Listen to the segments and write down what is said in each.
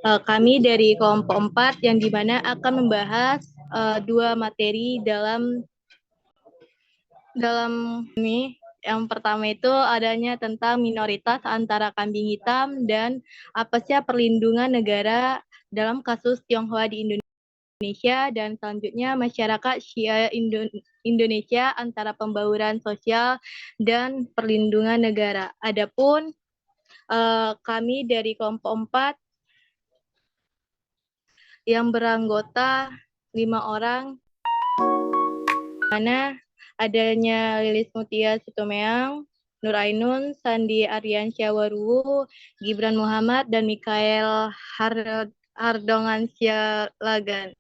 Kami dari kelompok 4 yang dimana akan membahas dua materi dalam ini. Yang pertama itu adanya tentang minoritas antara kambing hitam dan apa sih perlindungan negara dalam kasus Tionghoa di Indonesia, dan selanjutnya masyarakat Syiah Indonesia antara pembauran sosial dan perlindungan negara. Adapun kami dari kelompok 4 yang beranggota 5 orang, mana adanya Lilis Mutia Situmeang, Nur Ainun, Sandi Aryansyah Waruwu, Gibran Muhammad, dan Mikael Hardongansyah Lagan.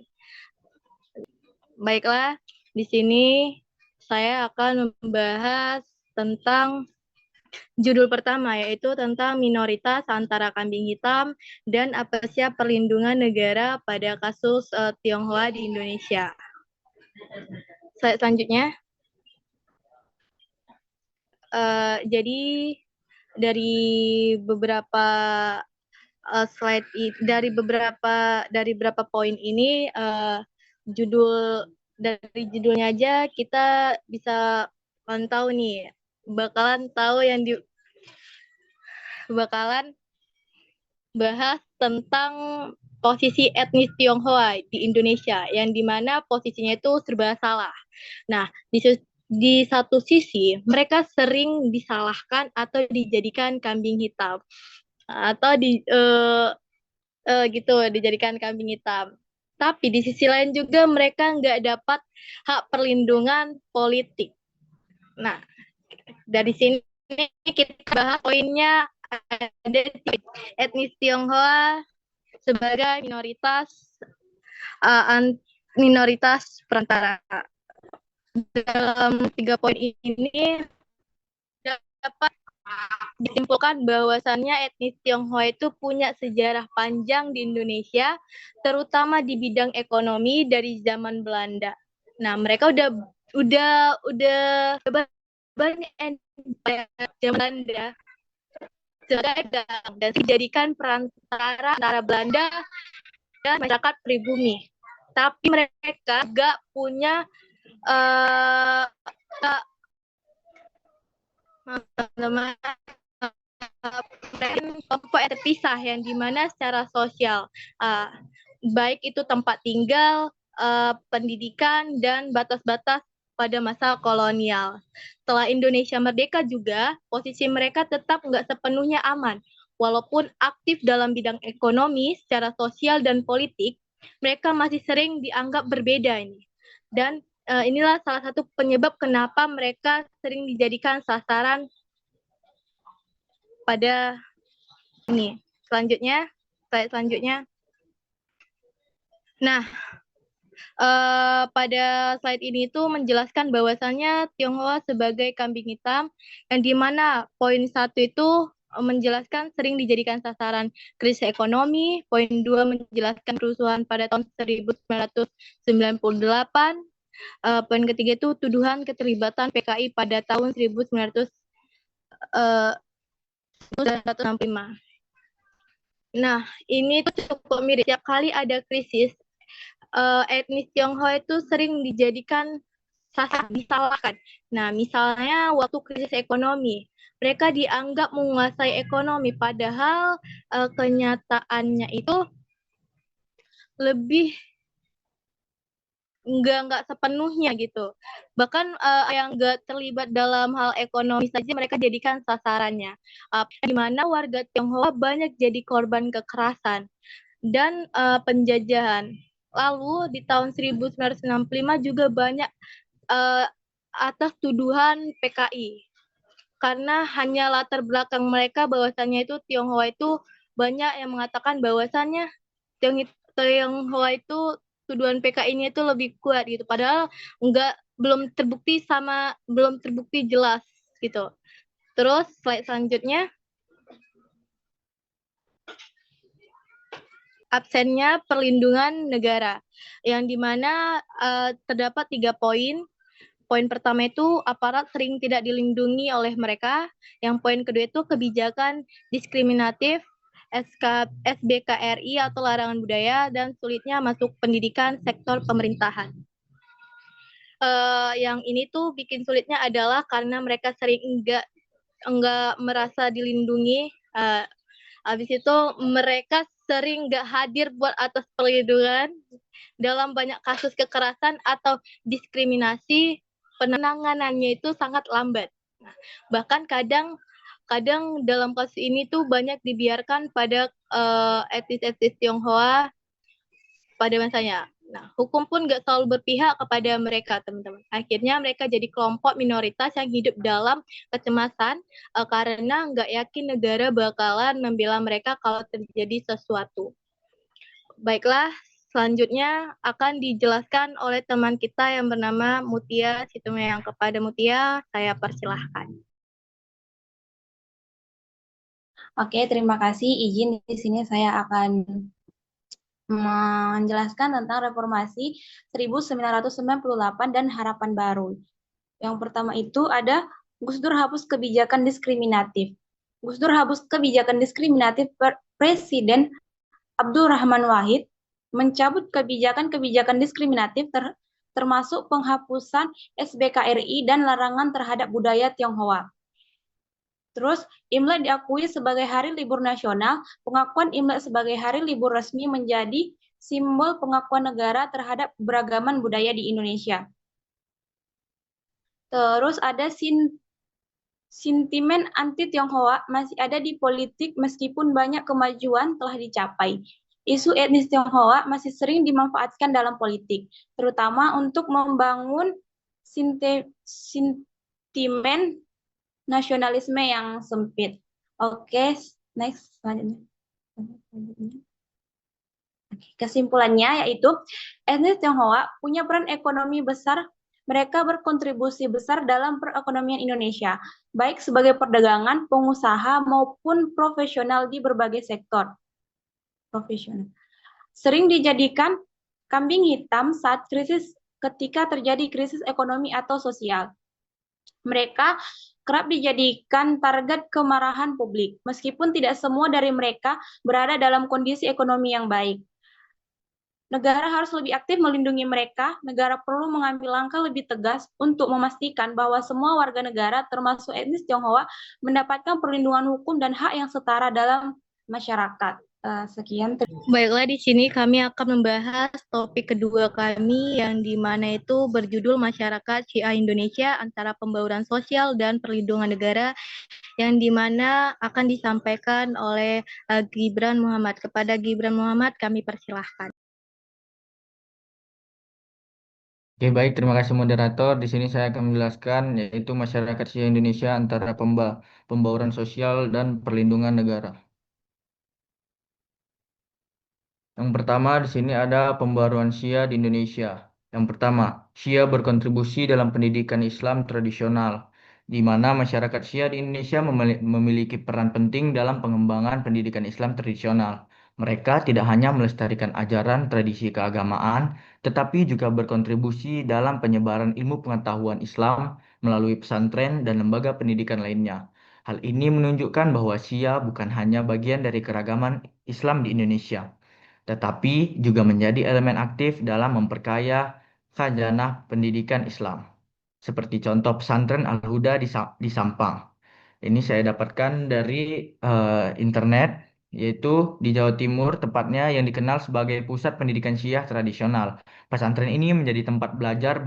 Baiklah, di sini saya akan membahas tentang judul pertama, yaitu tentang minoritas antara kambing hitam dan apa sih perlindungan negara pada kasus Tionghoa di Indonesia. Selanjutnya, jadi dari beberapa slide, dari beberapa poin ini, dari judulnya aja kita bisa tahu nih, bakalan bahas tentang posisi etnis Tionghoa di Indonesia, yang dimana posisinya itu serba salah. Nah, di satu sisi mereka sering disalahkan atau dijadikan kambing hitam, atau dijadikan kambing hitam. Tapi di sisi lain juga mereka nggak dapat hak perlindungan politik. Nah, dari sini kita bahas poinnya. Ada etnis Tionghoa sebagai minoritas perantara. Dalam 3 poin ini dapat disimpulkan bahwasannya etnis Tionghoa itu punya sejarah panjang di Indonesia, terutama di bidang ekonomi dari zaman Belanda. Nah, mereka udah banyak zaman Belanda sebagai dagang dan dijadikan perantara antara Belanda dan masyarakat pribumi. Tapi mereka gak punya kelompok yang terpisah, yang dimana secara sosial, baik itu tempat tinggal, pendidikan, dan batas-batas pada masa kolonial. Setelah Indonesia merdeka juga, posisi mereka tetap nggak sepenuhnya aman. Walaupun aktif dalam bidang ekonomi, secara sosial dan politik, mereka masih sering dianggap berbeda ini. Dan inilah salah satu penyebab kenapa mereka sering dijadikan sasaran pada ini. Selanjutnya. Nah, pada slide ini itu menjelaskan bahwasannya Tionghoa sebagai kambing hitam, yang dimana poin 1 itu menjelaskan sering dijadikan sasaran krisis ekonomi, poin 2 menjelaskan kerusuhan pada tahun 1998, poin ketiga itu tuduhan keterlibatan PKI pada tahun 1965. Nah, ini cukup mirip. Setiap kali ada krisis, etnis Tionghoa itu sering dijadikan disalahkan. Nah, misalnya waktu krisis ekonomi, mereka dianggap menguasai ekonomi, padahal kenyataannya itu lebih nggak sepenuhnya gitu. Bahkan yang nggak terlibat dalam hal ekonomi saja mereka jadikan sasarannya. Di mana warga Tionghoa banyak jadi korban kekerasan dan penjajahan. Lalu di tahun 1965 juga banyak atas tuduhan PKI. Karena hanya latar belakang mereka bahwasannya itu Tionghoa itu banyak yang mengatakan bahwasannya Tionghoa itu tuduhan PKI-nya itu lebih kuat gitu. Padahal belum terbukti jelas gitu. Terus slide selanjutnya. Absennya perlindungan negara, yang dimana terdapat 3 poin. Poin pertama itu aparat sering tidak dilindungi oleh mereka. Yang poin kedua itu kebijakan diskriminatif SBKRI atau larangan budaya, dan sulitnya masuk pendidikan sektor pemerintahan. Yang ini tuh bikin sulitnya adalah karena mereka sering enggak merasa dilindungi. Habis itu mereka sering nggak hadir buat atas perlindungan dalam banyak kasus kekerasan atau diskriminasi. Penanganannya itu sangat lambat. Nah, bahkan kadang dalam kasus ini tuh banyak dibiarkan pada etnis-etnis Tionghoa pada masanya. Nah, hukum pun nggak selalu berpihak kepada mereka, teman-teman. Akhirnya mereka jadi kelompok minoritas yang hidup dalam kecemasan karena nggak yakin negara bakalan membela mereka kalau terjadi sesuatu. Baiklah, selanjutnya akan dijelaskan oleh teman kita yang bernama Mutia Situmeyang. Kepada Mutia, saya persilahkan. Oke, terima kasih. Izin di sini saya akan menjelaskan tentang reformasi 1998 dan harapan baru. Yang pertama itu ada Gus Dur hapus kebijakan diskriminatif. Gus Dur hapus kebijakan diskriminatif Presiden Abdul Rahman Wahid mencabut kebijakan-kebijakan diskriminatif termasuk penghapusan SBKRI dan larangan terhadap budaya Tionghoa. Terus, Imlek diakui sebagai hari libur nasional. Pengakuan Imlek sebagai hari libur resmi menjadi simbol pengakuan negara terhadap beragaman budaya di Indonesia. Terus ada sentimen anti-Tionghoa masih ada di politik meskipun banyak kemajuan telah dicapai. Isu etnis Tionghoa masih sering dimanfaatkan dalam politik, terutama untuk membangun sentimen nasionalisme yang sempit. Oke, next selanjutnya. Kesimpulannya yaitu etnis Tionghoa punya peran ekonomi besar. Mereka berkontribusi besar dalam perekonomian Indonesia, baik sebagai perdagangan, pengusaha maupun profesional di berbagai sektor. Profesional. Sering dijadikan kambing hitam saat ketika terjadi krisis ekonomi atau sosial. Mereka kerap dijadikan target kemarahan publik, meskipun tidak semua dari mereka berada dalam kondisi ekonomi yang baik. Negara harus lebih aktif melindungi mereka. Negara perlu mengambil langkah lebih tegas untuk memastikan bahwa semua warga negara, termasuk etnis Tionghoa, mendapatkan perlindungan hukum dan hak yang setara dalam masyarakat. Sekian. Baiklah, di sini kami akan membahas topik kedua kami yang dimana itu berjudul Masyarakat Syiah Indonesia antara Pembauran Sosial dan Perlindungan Negara, yang dimana akan disampaikan oleh Gibran Muhammad. Kepada Gibran Muhammad kami persilahkan. Oke, baik. Terima kasih moderator. Di sini saya akan menjelaskan yaitu masyarakat Syiah Indonesia antara pembauran sosial dan perlindungan negara. Yang pertama di sini ada pembaruan Syiah di Indonesia. Yang pertama, Syiah berkontribusi dalam pendidikan Islam tradisional, di mana masyarakat Syiah di Indonesia memiliki peran penting dalam pengembangan pendidikan Islam tradisional. Mereka tidak hanya melestarikan ajaran tradisi keagamaan, tetapi juga berkontribusi dalam penyebaran ilmu pengetahuan Islam melalui pesantren dan lembaga pendidikan lainnya. Hal ini menunjukkan bahwa Syiah bukan hanya bagian dari keragaman Islam di Indonesia, tetapi juga menjadi elemen aktif dalam memperkaya khazanah pendidikan Islam. Seperti contoh pesantren Al-Huda di Sampang. Ini saya dapatkan dari internet, yaitu di Jawa Timur, tepatnya yang dikenal sebagai pusat pendidikan Syiah tradisional. Pesantren ini menjadi tempat belajar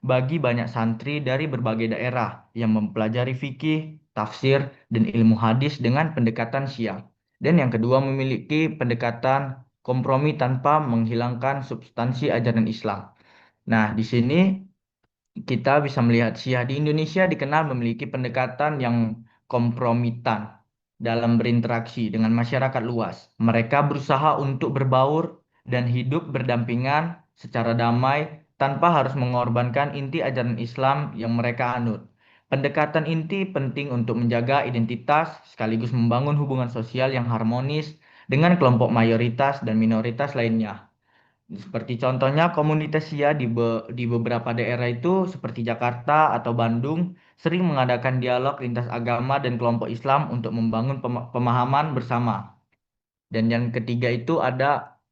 bagi banyak santri dari berbagai daerah yang mempelajari fikih, tafsir, dan ilmu hadis dengan pendekatan Syiah. Dan yang kedua memiliki pendekatan kompromi tanpa menghilangkan substansi ajaran Islam. Nah, di sini kita bisa melihat Syiah di Indonesia dikenal memiliki pendekatan yang kompromitan dalam berinteraksi dengan masyarakat luas. Mereka berusaha untuk berbaur dan hidup berdampingan secara damai tanpa harus mengorbankan inti ajaran Islam yang mereka anut. Pendekatan inti penting untuk menjaga identitas sekaligus membangun hubungan sosial yang harmonis dengan kelompok mayoritas dan minoritas lainnya. Seperti contohnya komunitas Sia di beberapa daerah itu seperti Jakarta atau Bandung sering mengadakan dialog lintas agama dan kelompok Islam untuk membangun pemahaman bersama. Dan yang ketiga itu ada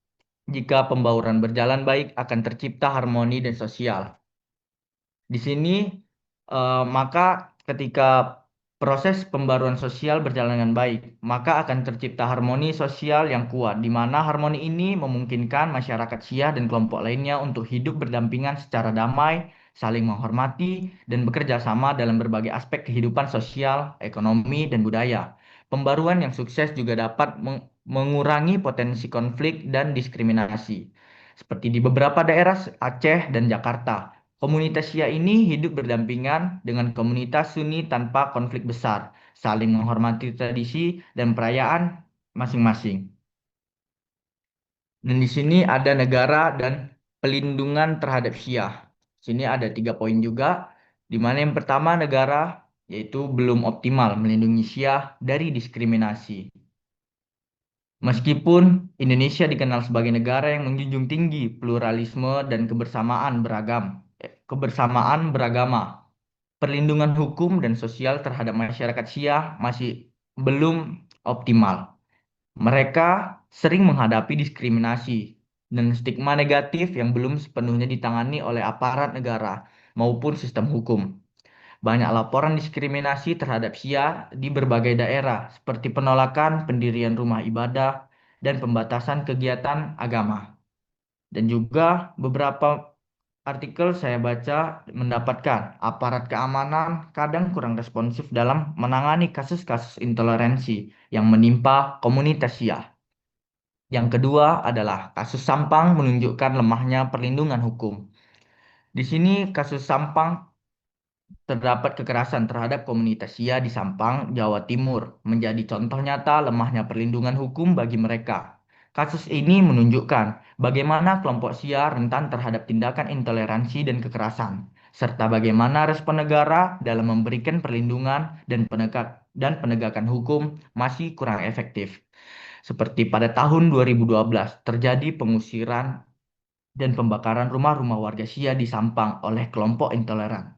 jika pembauran berjalan baik akan tercipta harmoni dan sosial. Di sini maka ketika proses pembaruan sosial berjalan dengan baik, maka akan tercipta harmoni sosial yang kuat, di mana harmoni ini memungkinkan masyarakat Syiah dan kelompok lainnya untuk hidup berdampingan secara damai, saling menghormati, dan bekerja sama dalam berbagai aspek kehidupan sosial, ekonomi, dan budaya. Pembaruan yang sukses juga dapat mengurangi potensi konflik dan diskriminasi. Seperti di beberapa daerah Aceh dan Jakarta. Komunitas Syiah ini hidup berdampingan dengan komunitas Sunni tanpa konflik besar, saling menghormati tradisi dan perayaan masing-masing. Dan di sini ada negara dan pelindungan terhadap Syiah. Sini ada 3 poin juga, di mana yang pertama negara yaitu belum optimal melindungi Syiah dari diskriminasi. Meskipun Indonesia dikenal sebagai negara yang menjunjung tinggi pluralisme dan kebersamaan beragama, perlindungan hukum dan sosial terhadap masyarakat Syiah masih belum optimal. Mereka sering menghadapi diskriminasi dan stigma negatif yang belum sepenuhnya ditangani oleh aparat negara maupun sistem hukum. Banyak laporan diskriminasi terhadap Syiah di berbagai daerah, seperti penolakan pendirian rumah ibadah dan pembatasan kegiatan agama. Dan juga beberapa artikel saya baca mendapatkan aparat keamanan kadang kurang responsif dalam menangani kasus-kasus intoleransi yang menimpa komunitas Syiah. Yang kedua adalah kasus Sampang menunjukkan lemahnya perlindungan hukum. Di sini kasus Sampang terdapat kekerasan terhadap komunitas Syiah di Sampang, Jawa Timur, menjadi contoh nyata lemahnya perlindungan hukum bagi mereka. Kasus ini menunjukkan bagaimana kelompok Syiah rentan terhadap tindakan intoleransi dan kekerasan, serta bagaimana respon negara dalam memberikan perlindungan dan penegakan hukum masih kurang efektif. Seperti pada tahun 2012 terjadi pengusiran dan pembakaran rumah-rumah warga Syiah di Sampang oleh kelompok intoleran.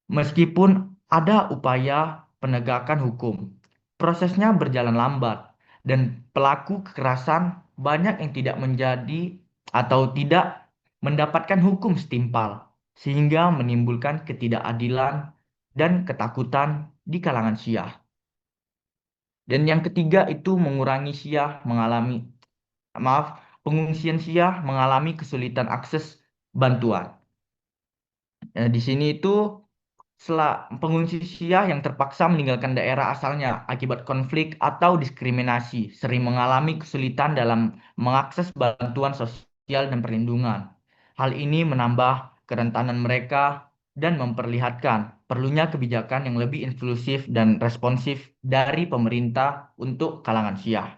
Meskipun ada upaya penegakan hukum, prosesnya berjalan lambat dan pelaku kekerasan banyak yang tidak menjadi atau tidak mendapatkan hukum setimpal, sehingga menimbulkan ketidakadilan dan ketakutan di kalangan Syiah. Dan yang ketiga itu pengungsian Syiah mengalami kesulitan akses bantuan. Di sini itu pengungsi Syiah yang terpaksa meninggalkan daerah asalnya akibat konflik atau diskriminasi sering mengalami kesulitan dalam mengakses bantuan sosial dan perlindungan. Hal ini menambah kerentanan mereka dan memperlihatkan perlunya kebijakan yang lebih inklusif dan responsif dari pemerintah untuk kalangan Syiah.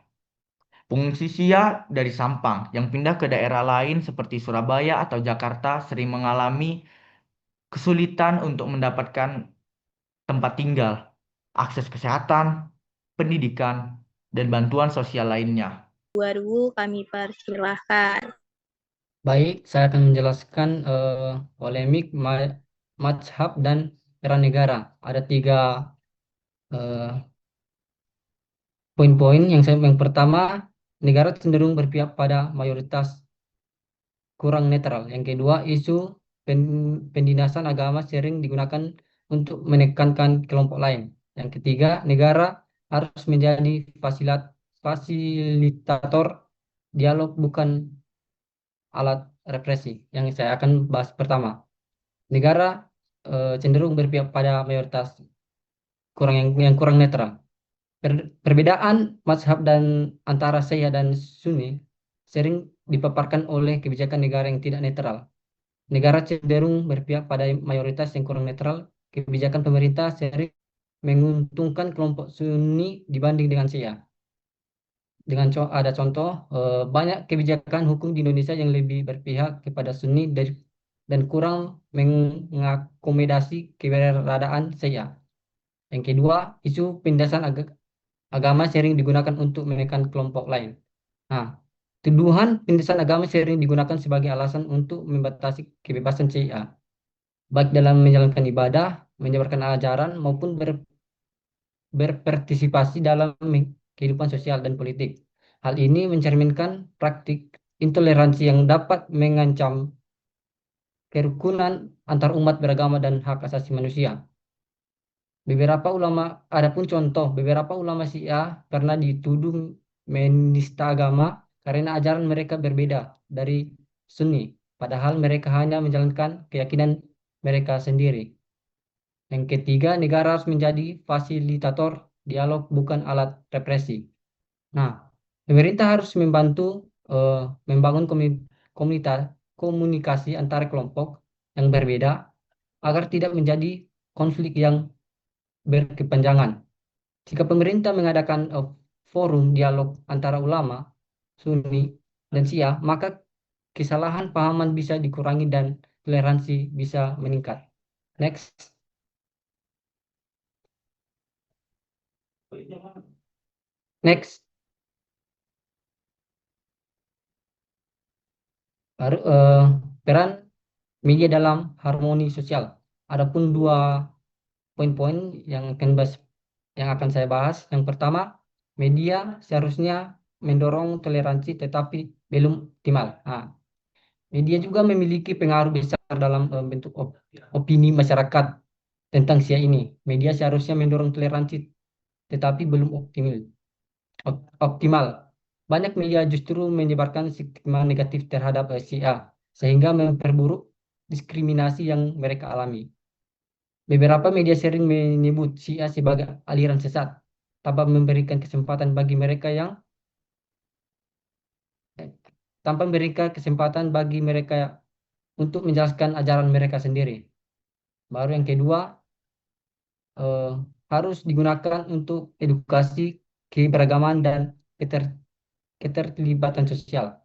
Pengungsi Syiah dari Sampang yang pindah ke daerah lain seperti Surabaya atau Jakarta sering mengalami kesulitan untuk mendapatkan tempat tinggal, akses kesehatan, pendidikan, dan bantuan sosial lainnya. Baru kami persilahkan. Baik, saya akan menjelaskan polemik mazhab dan peran negara. Ada 3 eh, poin-poin. Yang pertama, negara cenderung berpihak pada mayoritas kurang netral. Yang kedua, isu pendinasan agama sering digunakan untuk menekankan kelompok lain. Yang ketiga, negara harus menjadi fasilitator dialog, bukan alat represi. Yang saya akan bahas pertama, negara cenderung berpihak pada mayoritas yang kurang netral. Perbedaan mazhab dan antara Syiah dan Sunni sering dipaparkan oleh kebijakan negara yang tidak netral. Negara cenderung berpihak pada mayoritas yang kurang netral. Kebijakan pemerintah sering menguntungkan kelompok Sunni dibanding dengan Syiah. Ada contoh, banyak kebijakan hukum di Indonesia yang lebih berpihak kepada Sunni dan kurang mengakomodasi keberadaan Syiah. Yang kedua, isu penindasan agama sering digunakan untuk menekan kelompok lain. Nah, tuduhan penindasan agama sering digunakan sebagai alasan untuk membatasi kebebasan Syiah, baik dalam menjalankan ibadah, menyebarkan ajaran, maupun berpartisipasi dalam kehidupan sosial dan politik. Hal ini mencerminkan praktik intoleransi yang dapat mengancam kerukunan antar umat beragama dan hak asasi manusia. Adapun contoh, beberapa ulama Syiah karena dituduh menista agama karena ajaran mereka berbeda dari Sunni, padahal mereka hanya menjalankan keyakinan mereka sendiri. Yang ketiga, negara harus menjadi fasilitator dialog, bukan alat represi. Nah, pemerintah harus membantu membangun komunikasi antara kelompok yang berbeda agar tidak menjadi konflik yang berkepanjangan. Jika pemerintah mengadakan forum dialog antara ulama, Sunni, dan Syiah, maka kesalahan pahaman bisa dikurangi dan toleransi bisa meningkat. Next. Next. Peran media dalam harmoni sosial. Adapun dua poin-poin yang akan saya bahas. Yang pertama, media seharusnya mendorong toleransi tetapi belum optimal. Nah, media juga memiliki pengaruh besar dalam bentuk opini masyarakat tentang Syiah ini. Media seharusnya mendorong toleransi tetapi belum optimal. Banyak media justru menyebarkan stigma negatif terhadap Syiah sehingga memperburuk diskriminasi yang mereka alami. Beberapa media sering menyebut Syiah sebagai aliran sesat tanpa memberikan kesempatan bagi mereka untuk menjelaskan ajaran mereka sendiri. Baru yang kedua, harus digunakan untuk edukasi keberagaman dan keterlibatan sosial.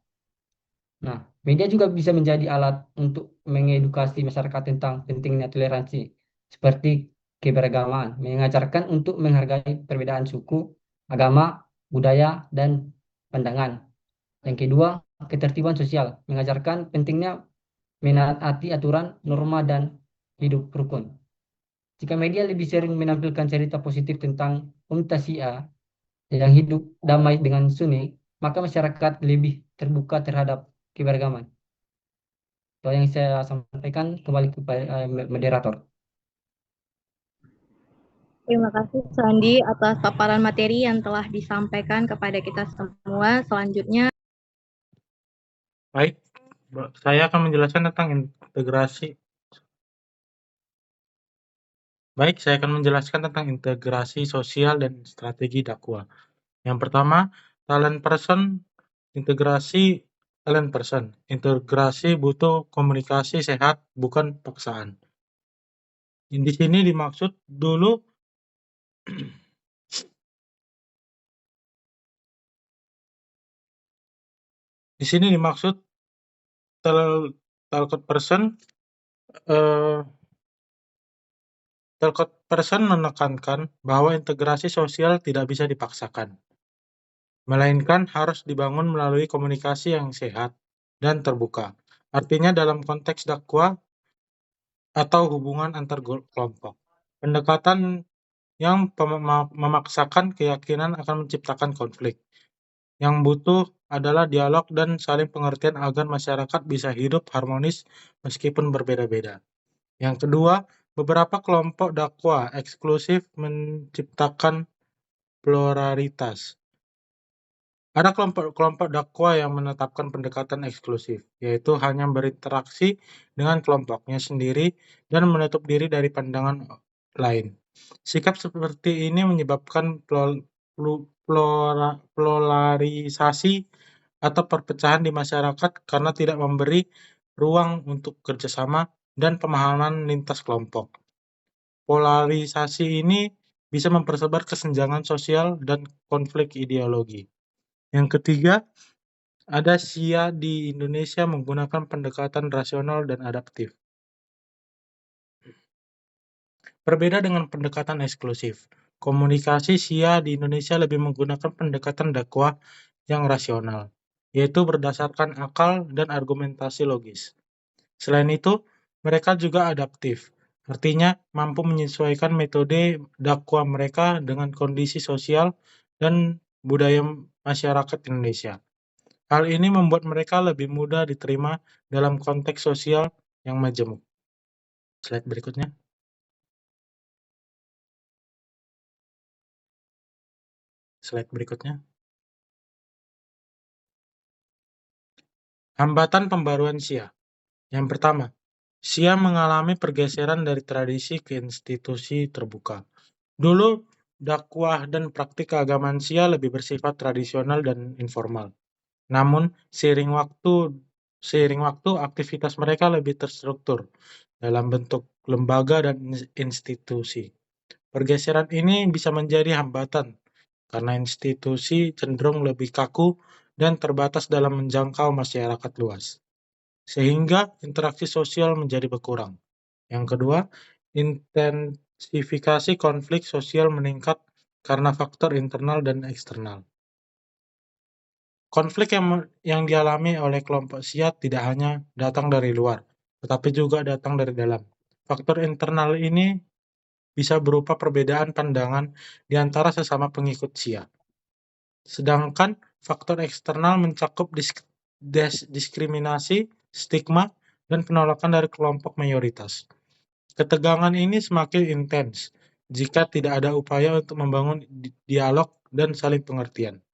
Nah, media juga bisa menjadi alat untuk mengedukasi masyarakat tentang pentingnya toleransi, seperti keberagaman, mengajarkan untuk menghargai perbedaan suku, agama, budaya, dan pandangan. Yang kedua, ketertiban sosial, mengajarkan pentingnya menaati aturan, norma, dan hidup rukun. Jika media lebih sering menampilkan cerita positif tentang komunitas Syiah yang hidup damai dengan Sunni, maka masyarakat lebih terbuka terhadap keberagaman. Itu yang saya sampaikan, kembali kepada moderator. Terima kasih Sandi atas paparan materi yang telah disampaikan kepada kita semua. Selanjutnya, Baik, saya akan menjelaskan tentang integrasi. Saya akan menjelaskan tentang integrasi sosial dan strategi dakwah. Yang pertama, integrasi talent person. Integrasi butuh komunikasi sehat, bukan paksaan. Di sini dimaksud talent person menekankan bahwa integrasi sosial tidak bisa dipaksakan, melainkan harus dibangun melalui komunikasi yang sehat dan terbuka. Artinya dalam konteks dakwah atau hubungan antar kelompok. Pendekatan yang memaksakan keyakinan akan menciptakan konflik. Yang butuh adalah dialog dan saling pengertian agar masyarakat bisa hidup harmonis meskipun berbeda-beda. Yang kedua, beberapa kelompok dakwah eksklusif menciptakan pluralitas. Ada kelompok dakwah yang menetapkan pendekatan eksklusif, yaitu hanya berinteraksi dengan kelompoknya sendiri dan menutup diri dari pandangan lain. Sikap seperti ini menyebabkan polarisasi atau perpecahan di masyarakat karena tidak memberi ruang untuk kerjasama dan pemahaman lintas kelompok. Polarisasi ini bisa mempersebar kesenjangan sosial dan konflik ideologi. Yang ketiga, ada Syiah di Indonesia menggunakan pendekatan rasional dan adaptif. Berbeda dengan pendekatan eksklusif, komunikasi Syiah di Indonesia lebih menggunakan pendekatan dakwah yang rasional, yaitu berdasarkan akal dan argumentasi logis. Selain itu, mereka juga adaptif, artinya mampu menyesuaikan metode dakwah mereka dengan kondisi sosial dan budaya masyarakat Indonesia. Hal ini membuat mereka lebih mudah diterima dalam konteks sosial yang majemuk. Slide berikutnya. Slide berikutnya. Hambatan pembaruan Shia. Yang pertama, Shia mengalami pergeseran dari tradisi ke institusi terbuka. Dulu, dakwah dan praktik keagamaan Shia lebih bersifat tradisional dan informal. Namun, seiring waktu aktivitas mereka lebih terstruktur dalam bentuk lembaga dan institusi. Pergeseran ini bisa menjadi hambatan karena institusi cenderung lebih kaku dan terbatas dalam menjangkau masyarakat luas, sehingga interaksi sosial menjadi berkurang. Yang kedua, intensifikasi konflik sosial meningkat karena faktor internal dan eksternal. Konflik yang dialami oleh kelompok Shia tidak hanya datang dari luar, tetapi juga datang dari dalam. Faktor internal ini bisa berupa perbedaan pandangan di antara sesama pengikut Shia. Sedangkan faktor eksternal mencakup diskriminasi, stigma, dan penolakan dari kelompok mayoritas. Ketegangan ini semakin intens jika tidak ada upaya untuk membangun dialog dan saling pengertian.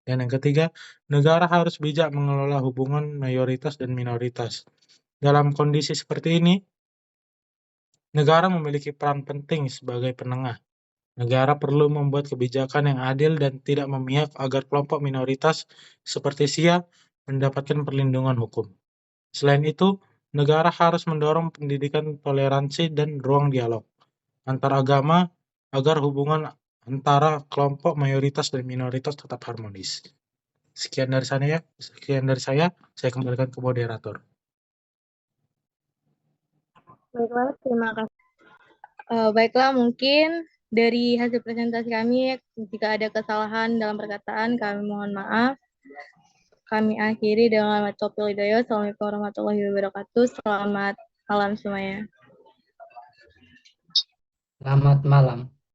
Dan yang ketiga, negara harus bijak mengelola hubungan mayoritas dan minoritas. Dalam kondisi seperti ini, negara memiliki peran penting sebagai penengah. Negara perlu membuat kebijakan yang adil dan tidak memihak agar kelompok minoritas seperti Shia mendapatkan perlindungan hukum. Selain itu, negara harus mendorong pendidikan toleransi dan ruang dialog antar agama agar hubungan antara kelompok mayoritas dan minoritas tetap harmonis. Sekian dari saya kembalikan ke moderator. Baiklah, terima kasih. Baiklah, mungkin dari hasil presentasi kami, jika ada kesalahan dalam perkataan, kami mohon maaf. Kami akhiri dengan Taufiq Hidayat. Assalamualaikum warahmatullahi wabarakatuh. Selamat malam semuanya. Selamat malam.